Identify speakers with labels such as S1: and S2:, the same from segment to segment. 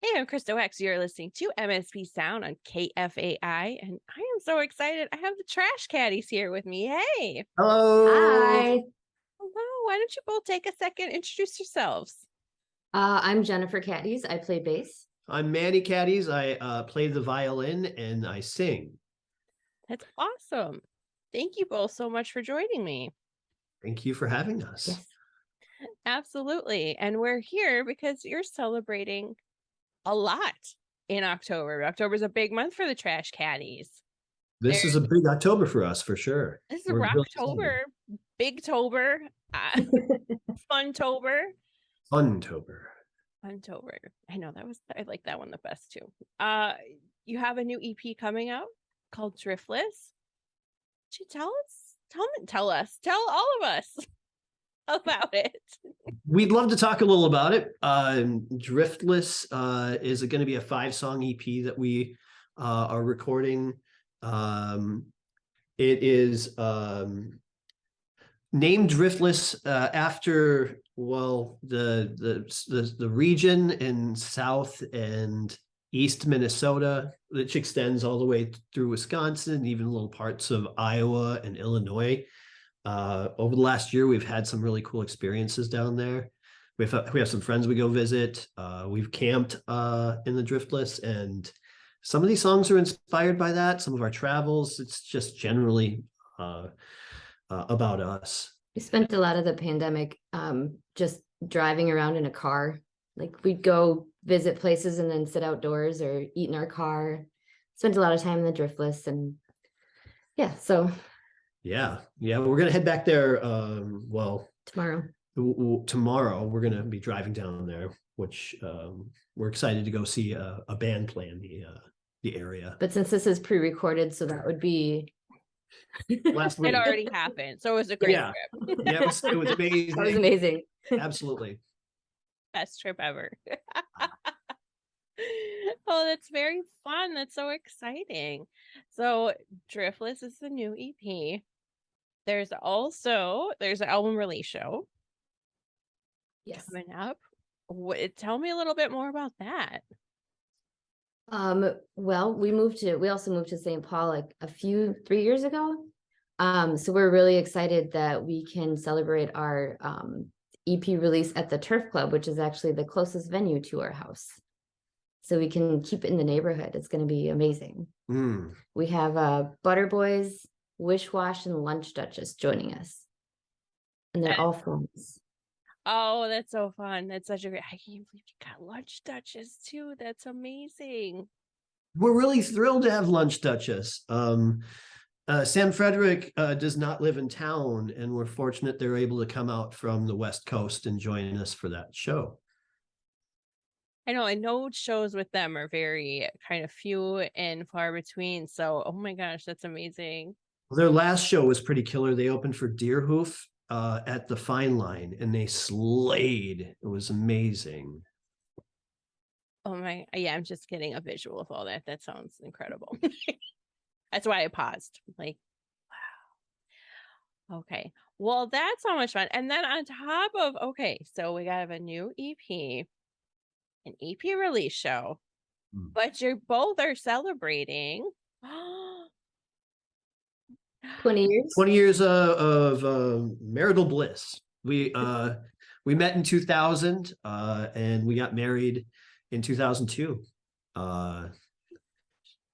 S1: Hey, I'm Krista Wax. You're listening to MSP Sound on KFAI, and I am so excited. I have the Trash Caddies here with me. Hey,
S2: Hello.
S3: Hi,
S1: hello. Why don't you both take a second, introduce yourselves?
S3: I'm Jennifer Catties. I play bass.
S2: I'm Manny Catties. I play the violin and I sing.
S1: That's awesome. Thank you both so much for joining me.
S2: Thank you for having us.
S3: Yes.
S1: Absolutely. And we're here because you're celebrating a lot in October. October is a big month for the Trash Caddies.
S2: This is a big October for us for sure.
S1: This is
S2: We're really excited.
S1: Rocktober, Bigtober, uh, Funtober.
S2: Funtober.
S1: Funtober. I like that one the best too. You have a new EP coming out called Driftless. Could you tell all of us about it?
S2: We'd love to talk a little about it. Driftless is going to be a 5-song EP that we are recording. It is named Driftless after the region in South and East Minnesota, which extends all the way through Wisconsin, even little parts of Iowa and Illinois. Over the last year, we've had some really cool experiences down there. We have some friends we go visit. We've camped in the Driftless, and some of these songs are inspired by that. Some of our travels. It's just generally about us.
S3: We spent a lot of the pandemic just driving around in a car. Like we'd go visit places and then sit outdoors or eat in our car. Spent a lot of time in the Driftless and yeah, so
S2: Yeah, we're gonna head back there.
S3: tomorrow.
S2: Tomorrow we're gonna be driving down there, which we're excited to go see a band play in the area.
S3: But since this is pre-recorded, so that would be
S2: Last week.
S1: It already happened, so it was a great trip.
S2: Yeah, it was amazing.
S3: That was amazing.
S2: Absolutely.
S1: Best trip ever. Oh, that's very fun. That's so exciting. So Driftless is the new EP. There's an album release show
S3: Yes.
S1: coming up. Tell me a little bit more about that.
S3: Well, we also moved to St. Paul like 3 years ago. So we're really excited that we can celebrate our EP release at the Turf Club, which is actually the closest venue to our house. So we can keep it in the neighborhood. It's going to be amazing. We have Butter Boys, Wish Wash, and Lunch Duchess joining us. And they're all friends.
S1: Oh, that's so fun. That's such a great. I can't believe you got Lunch Duchess too. That's amazing.
S2: We're really thrilled to have Lunch Duchess. Sam Frederick does not live in town, and we're fortunate they're able to come out from the West Coast and join us for that show.
S1: I know shows with them are very kind of few and far between. So, oh my gosh, that's amazing.
S2: Their last show was pretty killer. They opened for Deerhoof at the Fine Line, and they slayed. It was amazing.
S1: Oh my, yeah, I'm just getting a visual of all that. That sounds incredible. That's why I paused. Like, wow. Okay. Well, that's so much fun. And then on top of, okay, so we got a new EP, an EP release show, but you both are celebrating
S3: 20 years.
S2: 20 years of marital bliss. We met in 2000 and we got married in 2002.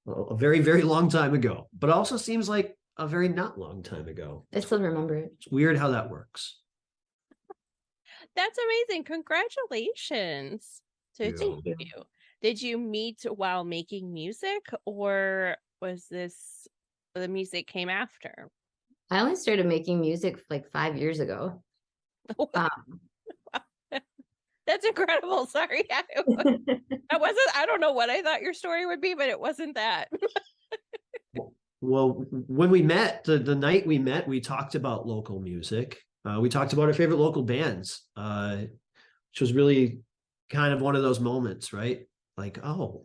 S2: A very, very long time ago, but also seems like a very not long time ago.
S3: I still remember it.
S2: It's weird how that works.
S1: That's amazing. Congratulations to
S2: Yeah.
S1: you. Did you meet while making music, or was this the music came after?
S3: I only started making music like 5 years ago.
S1: That's incredible. Sorry. That wasn't, I don't know what I thought your story would be, but it wasn't that.
S2: Well, when we met, the night we met, we talked about local music. We talked about our favorite local bands, which was really kind of one of those moments, right? Like, oh,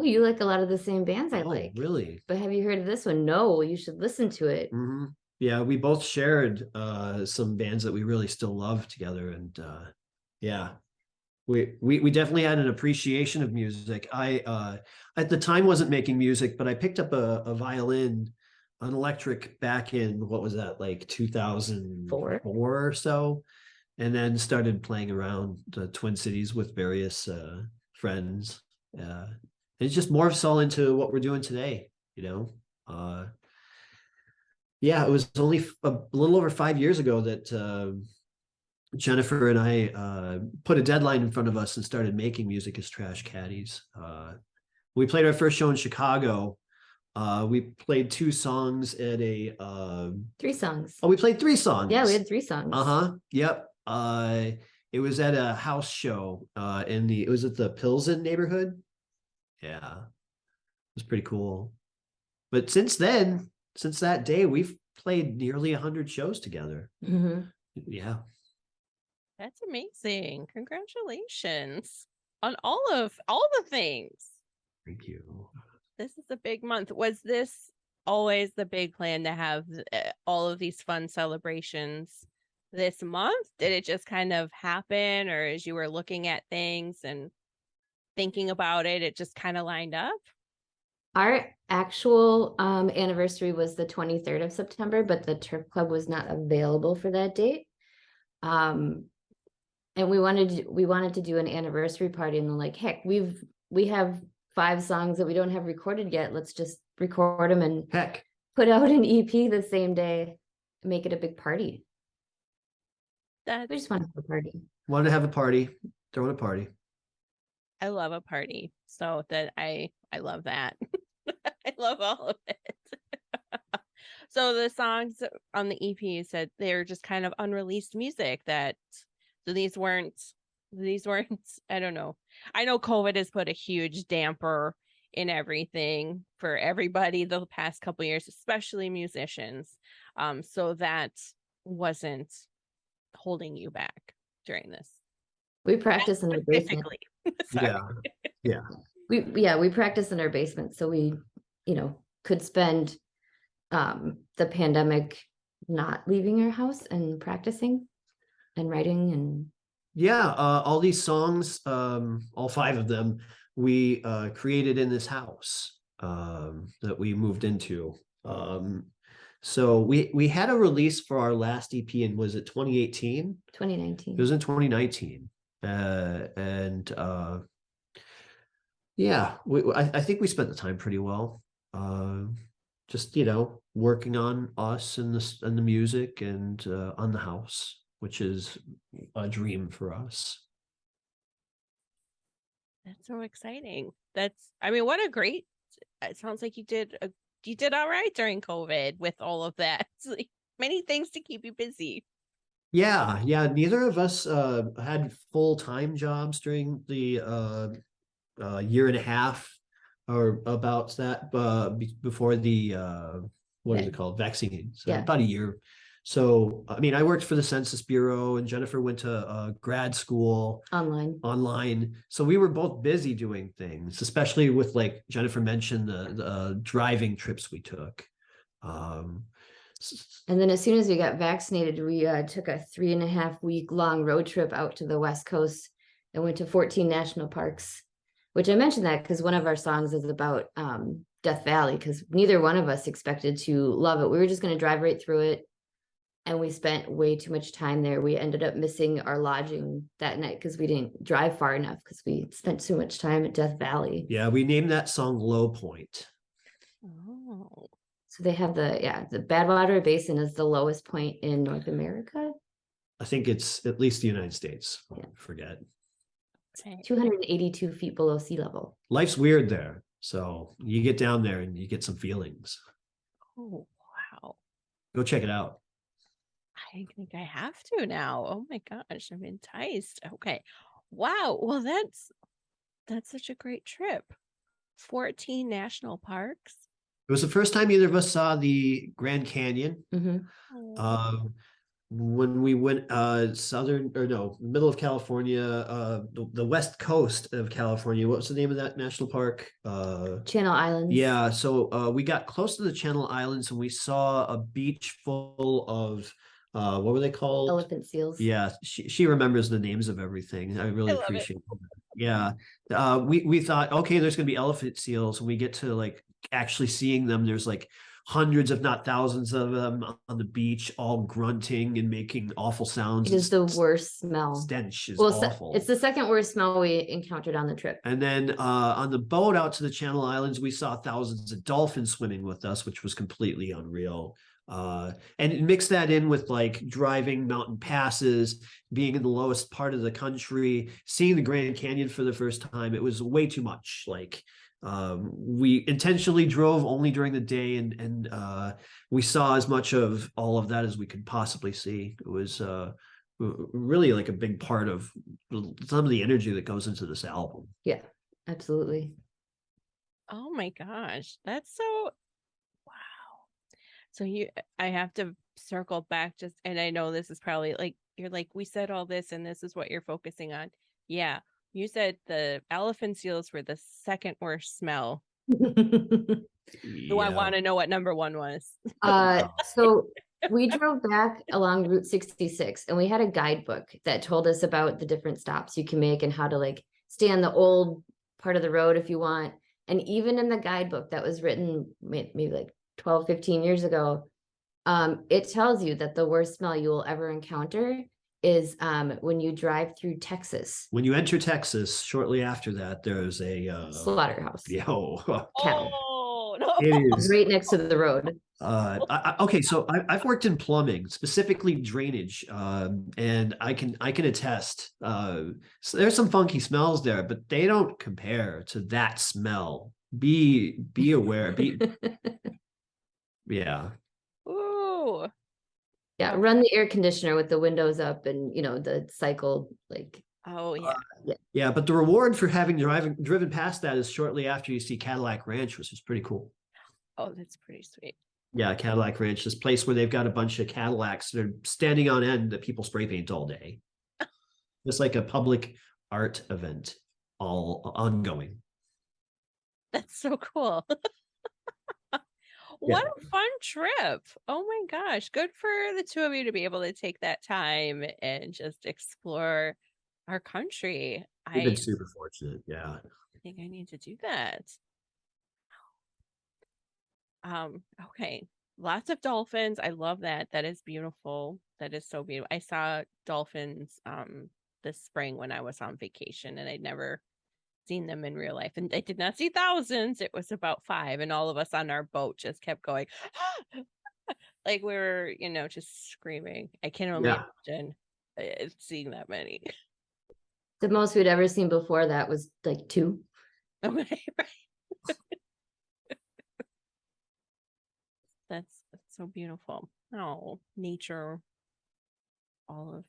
S3: you like a lot of the same bands I like.
S2: Really?
S3: But have you heard of this one? No, you should listen to it.
S2: Mm-hmm. Yeah, we both shared some bands that we really still love together, and yeah. We definitely had an appreciation of music. I at the time wasn't making music, but I picked up a violin, an electric back in what was that, like 2004 or so, and then started playing around the Twin Cities with various friends. And it's just morphs all into what we're doing today, you know. Yeah, it was only a little over 5 years ago that Jennifer and I put a deadline in front of us and started making music as Trash Catties. We played our first show in Chicago. We played 2 songs at a
S3: 3 songs.
S2: Oh, we played 3 songs.
S3: Yeah, we had 3 songs.
S2: Yep. It was at a house show it was at the Pilsen neighborhood. Yeah. It was pretty cool. But since that day, we've played nearly 100 shows together.
S3: Mm-hmm.
S2: Yeah.
S1: That's amazing. Congratulations on all the things.
S2: Thank you.
S1: This is a big month. Was this always the big plan to have all of these fun celebrations this month? Did it just kind of happen, or as you were looking at things and thinking about it, it just kind of lined up?
S3: Our actual anniversary was the 23rd of September, but the Turf Club was not available for that date. And we wanted to do an anniversary party, and like, heck, we have 5 songs that we don't have recorded yet. Let's just record them and put out an EP the same day, make it a big party. We just want to have a party.
S2: Wanted to have a party, throwing a party.
S1: I love a party, so that I love that. I love all of it. So the songs on the EP, you said they're just kind of unreleased music. So these weren't. I don't know. I know COVID has put a huge damper in everything for everybody the past couple of years, especially musicians. So that wasn't holding you back during this.
S3: We practice in our basement.
S2: Yeah.
S3: We practice in our basement, so we, could spend the pandemic not leaving our house and practicing and writing. And
S2: all these songs, all 5 of them, we created in this house that we moved into. So we had a release for our last EP, and was it 2018?
S3: 2019.
S2: It was in 2019. I think we spent the time pretty well. Just working on us and the music and on the house, which is a dream for us.
S1: That's so exciting. What a great. It sounds like you did all right during COVID with all of that. It's like many things to keep you busy.
S2: Yeah. Neither of us had full-time jobs during the year and a half or about that before the what is it called, vaccine. So about a year. So I worked for the Census Bureau, and Jennifer went to grad school online. So we were both busy doing things, especially with, like Jennifer mentioned, the driving trips we took.
S3: And then as soon as we got vaccinated, we took a 3.5-week long road trip out to the West Coast and went to 14 national parks, which I mentioned that because one of our songs is about Death Valley, because neither one of us expected to love it. We were just going to drive right through it, and we spent way too much time there. We ended up missing our lodging that night because we didn't drive far enough because we spent too much time at Death Valley.
S2: Yeah, we named that song Low Point.
S1: Oh.
S3: So they have the Badwater Basin is the lowest point in North America.
S2: I think it's at least the United States. I forget.
S3: 282 feet below sea level.
S2: Life's weird there. So you get down there and you get some feelings.
S1: Oh, wow.
S2: Go check it out.
S1: I think I have to now. Oh my gosh, I'm enticed. Okay. Wow. Well, that's such a great trip. 14 national parks.
S2: It was the first time either of us saw the Grand Canyon.
S3: Mm-hmm.
S2: When we went middle of California, the west coast of California. What was the name of that national park?
S3: Channel Islands.
S2: Yeah, so we got close to the Channel Islands, and we saw a beach full of What were they called?
S3: Elephant seals.
S2: Yeah, she remembers the names of everything. I really
S1: I love it.
S2: appreciate that. Yeah. We thought, okay, there's gonna be elephant seals. We get to like actually seeing them. There's like hundreds, if not thousands of them on the beach, all grunting and making awful sounds.
S3: It is the worst smell.
S2: Stench is
S3: Well,
S2: awful.
S3: it's the second worst smell we encountered on the trip.
S2: And then on the boat out to the Channel Islands, we saw thousands of dolphins swimming with us, which was completely unreal. And mix that in with like driving mountain passes, being in the lowest part of the country, seeing the Grand Canyon for the first time. It was way too much. Like we intentionally drove only during the day, and we saw as much of all of that as we could possibly see. It was really like a big part of some of the energy that goes into this album.
S3: Yeah, absolutely.
S1: Oh my gosh, that's so wow. So I have to circle back just, and I know this is probably like, you're like, we said all this and this is what you're focusing on. Yeah, you said the elephant seals were the second worst smell. So I want to know what number one was.
S3: So we drove back along Route 66 and we had a guidebook that told us about the different stops you can make and how to like stay on the old part of the road if you want. And even in the guidebook that was written maybe like 12, 15 years ago, it tells you that the worst smell you will ever encounter is when you drive through Texas.
S2: When you enter Texas, shortly after that, there's a
S3: slaughterhouse.
S2: Yeah.
S3: Cattle.
S1: Oh no.
S2: It is
S3: right next to the road.
S2: Okay, so I've worked in plumbing, specifically drainage, and I can attest. So there's some funky smells there, but they don't compare to that smell. Be aware. Yeah.
S1: Ooh.
S3: Yeah, run the air conditioner with the windows up and the cycle like.
S1: Oh yeah.
S2: Yeah, but the reward for having driven past that is shortly after you see Cadillac Ranch, which is pretty cool.
S1: Oh, that's pretty sweet.
S2: Yeah, Cadillac Ranch, this place where they've got a bunch of Cadillacs that are standing on end that people spray paint all day. It's like a public art event, all ongoing.
S1: That's so cool. What a fun trip. Oh my gosh. Good for the two of you to be able to take that time and just explore our country.
S2: We've been super fortunate. Yeah.
S1: I think I need to do that. Okay. Lots of dolphins. I love that. That is beautiful. That is so beautiful. I saw dolphins this spring when I was on vacation, and I'd never seen them in real life. And I did not see thousands. It was about 5, and all of us on our boat just kept going like we were, just screaming. I can only imagine seeing that many.
S3: The most we'd ever seen before that was like 2.
S1: Okay, right. That's so beautiful. Oh, nature, all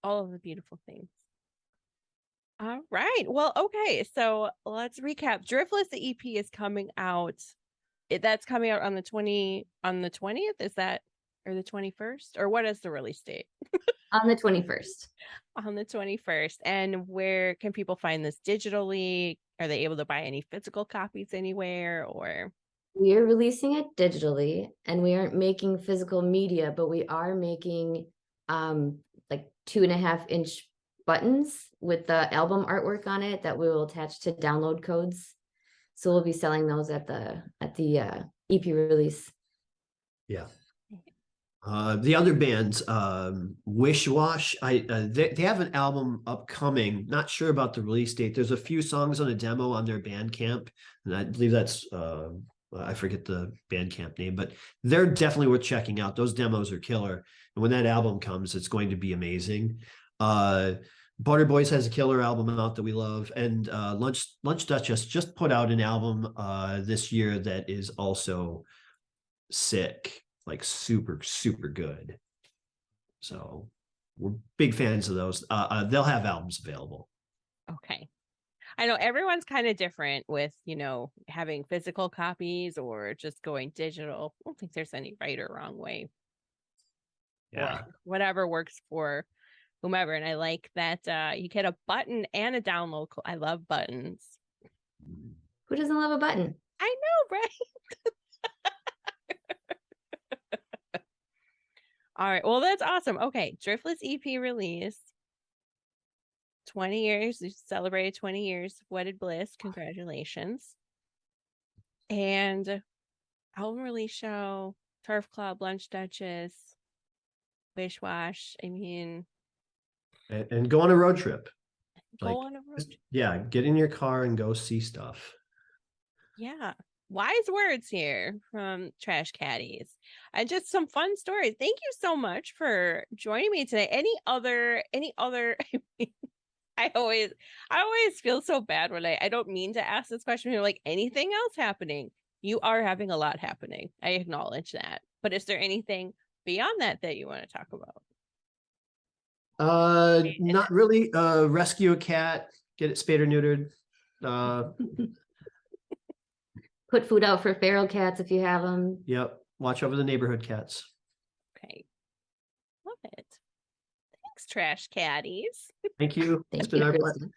S1: of the beautiful things. All right. Well, okay. So let's recap. Driftless, the EP is coming out. That's coming out on the 20th. Is that, or the 21st, or what is the release date?
S3: On the 21st.
S1: On the 21st. And where can people find this digitally? Are they able to buy any physical copies anywhere, or?
S3: We are releasing it digitally, and we aren't making physical media, but we are making like 2.5-inch buttons with the album artwork on it that we will attach to download codes. So we'll be selling those at the EP release.
S2: Yeah. The other bands, Wish Wash, they have an album upcoming. Not sure about the release date. There's a few songs on a demo on their Bandcamp, and I believe that's I forget the Bandcamp name, but they're definitely worth checking out. Those demos are killer, and when that album comes, it's going to be amazing. Butter Boys has a killer album out that we love, and Lunch Duchess just put out an album this year that is also sick, like super good. So we're big fans of those. They'll have albums available.
S1: Okay. I know everyone's kind of different with, having physical copies or just going digital. I don't think there's any right or wrong way.
S2: Yeah.
S1: Whatever works for whomever. And I like that you get a button and a download. I love buttons.
S3: Who doesn't love a button?
S1: I know, right? All right. Well, that's awesome. Okay. Driftless EP release. 20 years. We celebrated 20 years of Wedded Bliss. Congratulations. And album release show, Turf Club, Lunch Duchess, Wish Wash. I mean,
S2: And go on a road trip.
S1: go
S2: Like,
S1: on a road.
S2: yeah, get in your car and go see stuff.
S1: Yeah. Wise words here from Trash Catties. And just some fun stories. Thank you so much for joining me today. Any other I mean, I always feel so bad when I don't mean to ask this question. You're like, anything else happening? You are having a lot happening. I acknowledge that. But is there anything beyond that you want to talk about?
S2: Not really. Rescue a cat, get it spayed or neutered.
S3: Put food out for feral cats if you have them.
S2: Yep. Watch over the neighborhood cats.
S1: Okay. Love it. Thanks, Trash Catties.
S2: Thank you.
S3: Thank
S2: It's been
S3: you,
S2: our
S3: Kristen.